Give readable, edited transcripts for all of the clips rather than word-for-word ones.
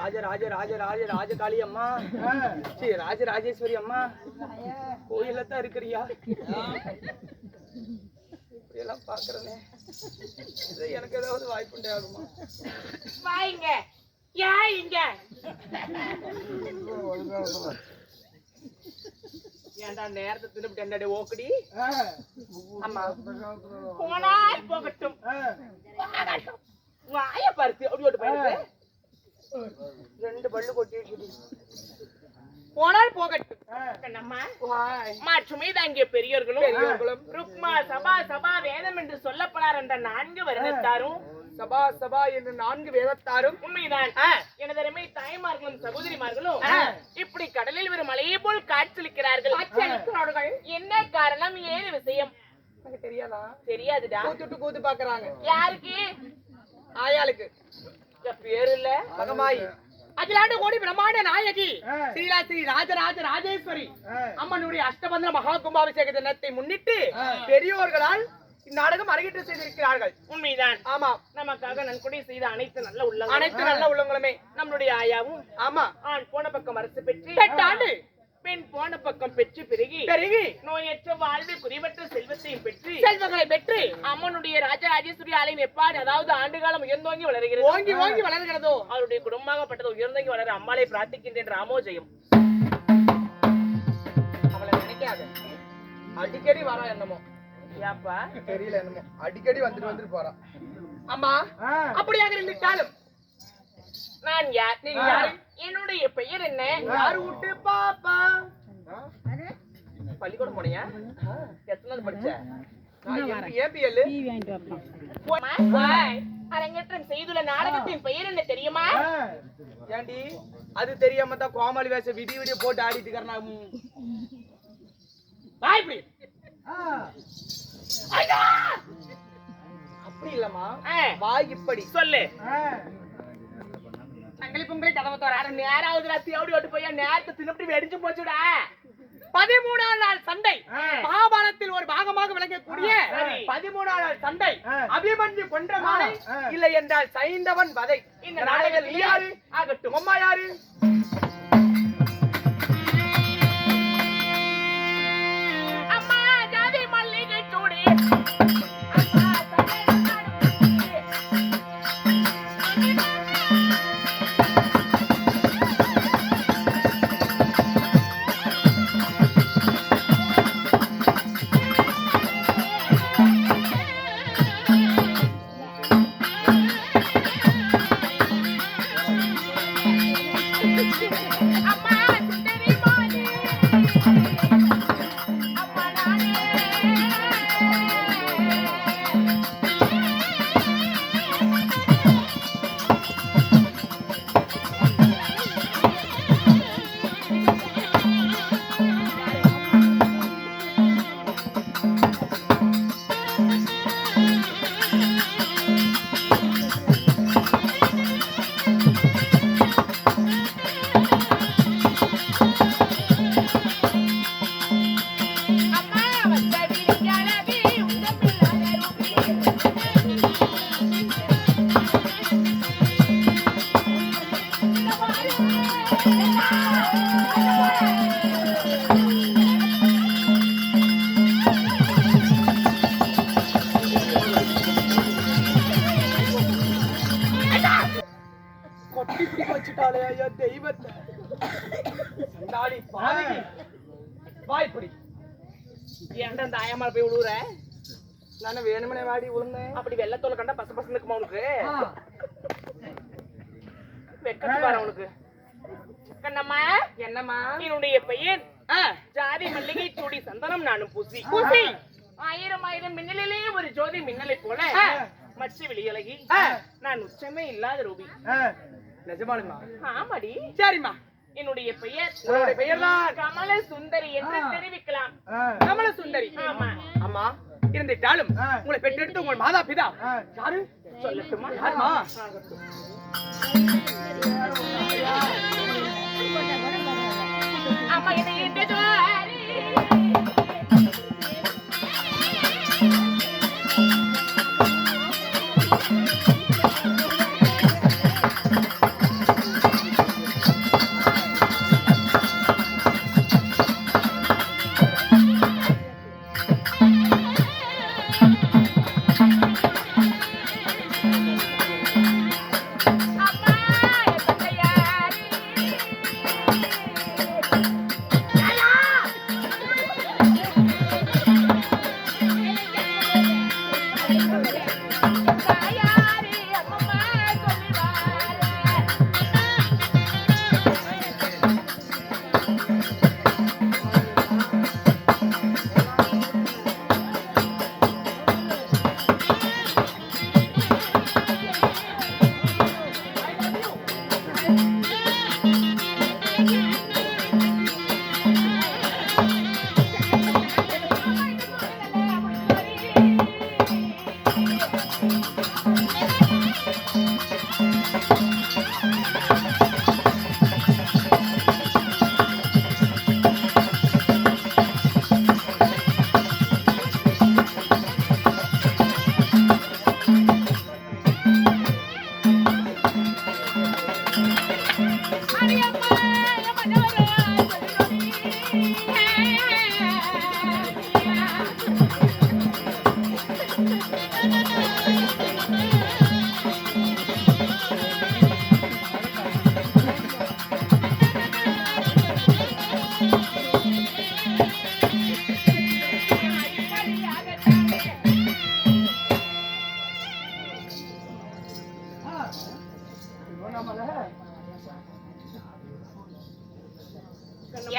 ராஜ ராஜ ராஜ ராஜ ராஜகாளி அம்மா, ராஜ ராஜேஸ்வரி அம்மா கோயில தான் இருக்கிறியா? இப்படி எல்லாம் பாக்குறேனே, எனக்கு ஏதாவது வாய்ப்புண்டே ஆகுமா? வாங்க ஏன் இங்க ஏன்டா நேரத்தை தின்னுட்டு என்னடே ஓக்கடி? அம்மா போனால் போகட்டும், வாய பருத்து அப்படி ஓட்டு போயிடுது. 2 பல்லு கொட்டி போனால் போகட்டும். மாற்றுமே இங்கே பெரியோர்களும் ருக்மா சபா சபா வேதம் என்று சொல்லப்படார் என்ற 4 வருடத்தாரும் சபா சபா என்று 4 வேதத்தாரும் உண்மைதான். எனது அருமை தாய்மார்களும் சகோதரிமார்களும் இப்படி கடலில் ஒரு மலையை போல் காட்சியளிக்கிறார்கள். என்ன காரணம், ஏது விஷயம் எனக்கு தெரியாதா? தெரியாதுடா. கூத்து பாக்குறாங்க. யாருக்கு? ஆயாளுக்கு. பேரு இல்ல மகமாயி அகிலாண்டு கோடி பிரம்மாண்ட நாயகி ஸ்ரீலா ஸ்ரீ ராஜராஜ ராஜேஸ்வரி அம்மனுடைய அஷ்டபந்திர மகா கும்பாபிஷேக தினத்தை முன்னிட்டு பெரியோர்களால் இந்நாடகம் அரங்கேற்றம் செய்திருக்கிறார்கள். உண்மைதான். ஆமா, நமக்காக நன்கொடை செய்த அனைத்து நல்ல உள்ளங்களுமே நம்மளுடைய ஆயாவும் ஆமா ஆண் போன பக்கம் அரசு பெற்று 8 ஆண்டு, பெண் போன பக்கம் பெற்று பெருகி நோயற்ற வாழ்வு குறிவற்ற செல்வத்தையும் பெற்று செல்வங்களை பெற்று அம்மனுடைய ராஜராஜேஸ்வரி ஆலயம் எப்பாடு அதாவது ஆண்டு காலம் உயர்ந்தோங்கி வளர்கிறது, ஓங்கி வளர்கிறதோ அவருடைய குடும்பமாகப்பட்டது உயர்ந்தோங்கி வளர அம்மாளை பிரார்த்திக்கின்றேன். ராமோஜயம். அவளை நினைக்காத, அடிக்கடி வரா என்னமோ. ஏப்பா தெரியல, என்னமோ அடிக்கடி வந்துட்டு போறா. அம்மா அப்படியாக இருந்துட்டாலும் நான் யார், நீங்க யாரு? என்னுடைய பெயர் என்ன? யாரு விட்டு பாப்பா? பள்ளிக்கூடம் போனியா? எத்தனாவது படிச்ச? அரங்கேற்றம் செய்துள்ள நாடகத்தின் பெயர் என்ன தெரியுமா? ஏண்டி அது தெரியாம தான் கோமாளி வேஷம் விடிய போட்டு ஆடிட்டு இருக்கறனா? வா இப்படி. ஐயா! அப்படி இல்லம்மா. வா இப்படி. சொல்லு. சங்கிலி பொங்கலை கதவை தோற. அட நேராவது ராத்தி ஓடி ஓடி போய் நேரத்தை தின்னுட்டு வெடிச்சு போச்சுடா. 13ஆம் நாள் சண்டை மகாபாரதத்தில் ஒரு பாகமாக விளங்கக்கூடிய 13ஆம் நாள் சண்டை அபிமன்யு கொன்ற மாலை இல்லை என்றால் சைந்தவன் வதை. இந்த நாடகத்தில் யாரு ஆகட்டும். அம்மா யாரு? அம்மா ஜாதி மல்லிகை சூடி. கொட்டி பிடி வச்சுட்டாளே ஐயா தெய்வத்தை. சண்டாளி பாவி. வா இப்படி. ஏன்டா இந்த ஆயமால போய் விழுவுற? நான் வேணுமனே வாடி விழுந்தேன். அப்படி வெள்ளத்தோல கண்டா பச பசங்க இருக்குமா உனக்கு? வெக்கத்து பாரு உனக்கு. கண்ணம்மா என்னம்மா? என்னுடைய பெயர் ஜாதி மல்லிகை சூடி சந்தனம் நானும் பூசி. பூசி ஆயிரம் ஆயிரம் மின்னலிலே ஒரு ஜோதி மின்னலை போல மச்ச விழியழகி. நான் உச்சமே இல்லாத ரூபி. நிஜமாலுமா? ஆமாடி. சரிம்மா. என்னுடைய பெயர் உன்னுடைய பெயர்தான் கமல சுந்தரி என்று தெரிவிக்கலாம். கமல சுந்தரி. ஆமா. அம்மா இருந்துட்டாலும் உங்களை பெற்றெடுத்து உங்கள் மாதா பிதா யாரு சொல்லட்டுமா? யாருமா? அம்மா என்னை என்றது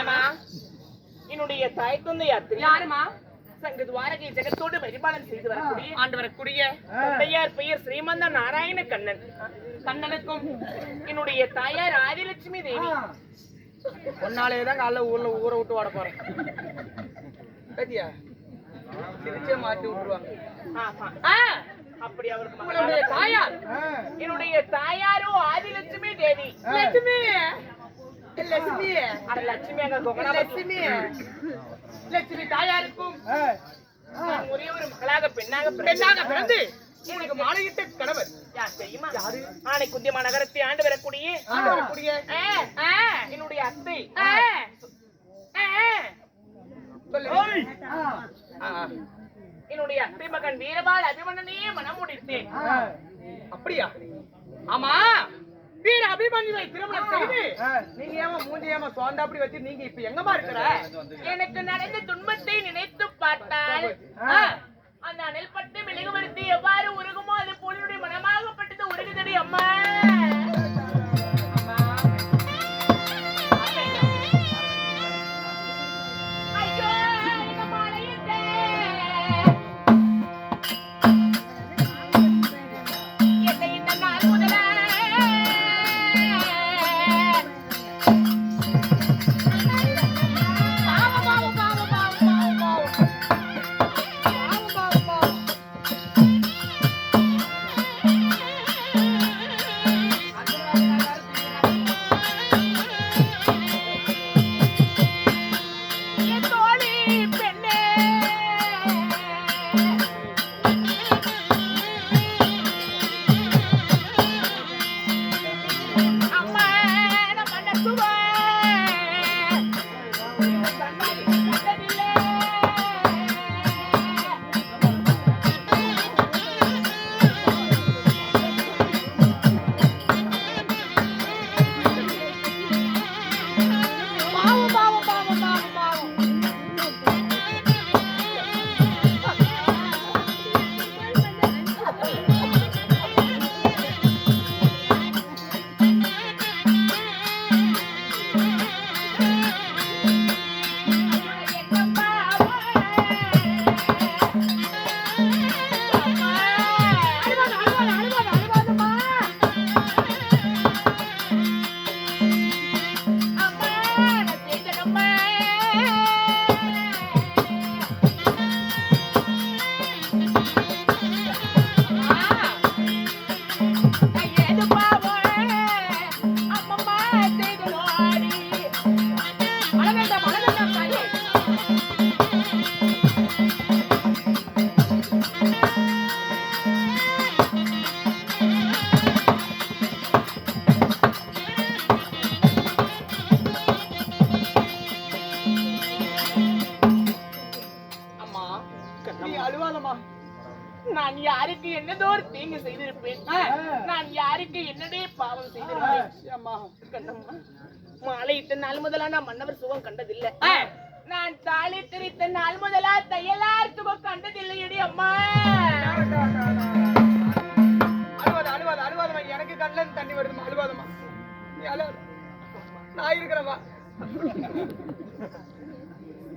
ஏமா என்னுடைய தாய் தந்தை யாத்திரை யாருமா? சங்க துவாரகை ஜெகத்தோடு பரிபாலனம் செய்து வரக்கூடிய ஆண்டு வரக்கூடிய தந்தையார் பெயர் ஸ்ரீமந்த நாராயண கண்ணன். கண்ணனுக்கும் என்னுடைய தாயார் ஆதிலட்சுமி தேவி. ஒன்னாலேதான் காலைல ஊரை விட்டு வாட போறேன். சரியா? சிரிச்சே மாட்டி விட்டுருவாங்க. ஆமா. அப்படி அவருக்கு உங்களுடைய தாயார்? என்னுடைய தாயாரோ ஆதிலட்சுமி தேவி. லட்சுமி லட்சுமி அட லட்சுமி அங்க கொகனா லட்சுமி லட்சுமி தாயாருக்கும் ஒரே ஒரு மகளாக பெண்ணாக பிறந்து உங்களுக்கு மாலையிட்ட கணவர் யார் தெரியுமா? ஆனை குந்தியமா நகரத்தை ஆண்டு வரக்கூடிய என்னுடைய அத்தை. என்னுடைய அத்தை மகன் வீரபால் அபிமன்னனையே மனம் முடித்தேன். அப்படியா? ஆமா, வீர அபிமன்யுவை திருமணம் செய்து நீங்க ஏமா மூஞ்சி ஏமா சோந்தா அப்படி வச்சு நீங்க இப்ப எங்கமா இருக்கிற? எனக்கு நடந்த துன்பத்தை நினைத்து பார்த்தால் அந்த அனல் பட்டு மெழுகுவர்த்தி எவ்வாறு உருகுமோ அது போலுடைய மனமாகப்பட்டது உருகுதடி அம்மா. நான் யாருக்கு என்னதோர் தீங்கு செய்திருப்பேன்? நான் யாருக்கு என்னடே பாவம் செய்திருப்பேன்? மாலையிட்ட நாள் முதலா நான் மன்னவர் சுகம் கண்டதில்லை. நான் தாலி திரித்த நாள் முதலா தையலார் சுகம் கண்டதில்லையடி அம்மா. அழுவாதமா, எனக்கு கண்ணுல தண்ணி வருதுமா. அழுவாதமா, நான் இருக்கிறவா.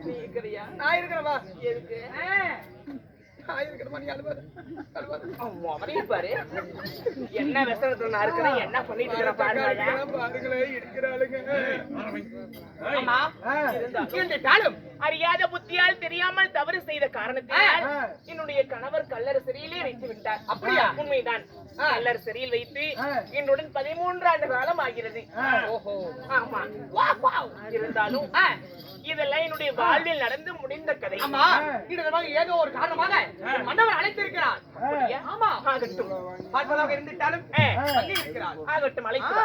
நீ இருக்கிறியா? நான் இருக்கிறவா. எதுக்கு? பாரு என்ன விசனத்துல நான் இருக்கிறேன், என்ன பண்ணிட்டு இருக்கிறேன் பாருங்க. அறியாத புத்தியால் தெரியாமல் தவறு செய்த காரணத்தினால் என்னுடைய கணவர் கல்லர் சிறையிலே வைத்து விட்டார். அப்படியா? உண்மைதான். கல்லர் சிறையில் வைத்து என்னுடன் 13 ஆண்டு காலம் ஆகிறது. ஆமா, இருந்தாலும் இதெல்லாம் என்னுடைய வாழ்வில் நடந்து முடிந்த கதை. ஏதோ ஒரு காரணமாக மன்னவர் அழைத்திருக்கிறார். ஆமா, ஆகட்டும். பார்ப்பதாக இருந்துட்டாலும் ஆகட்டும், அழைத்து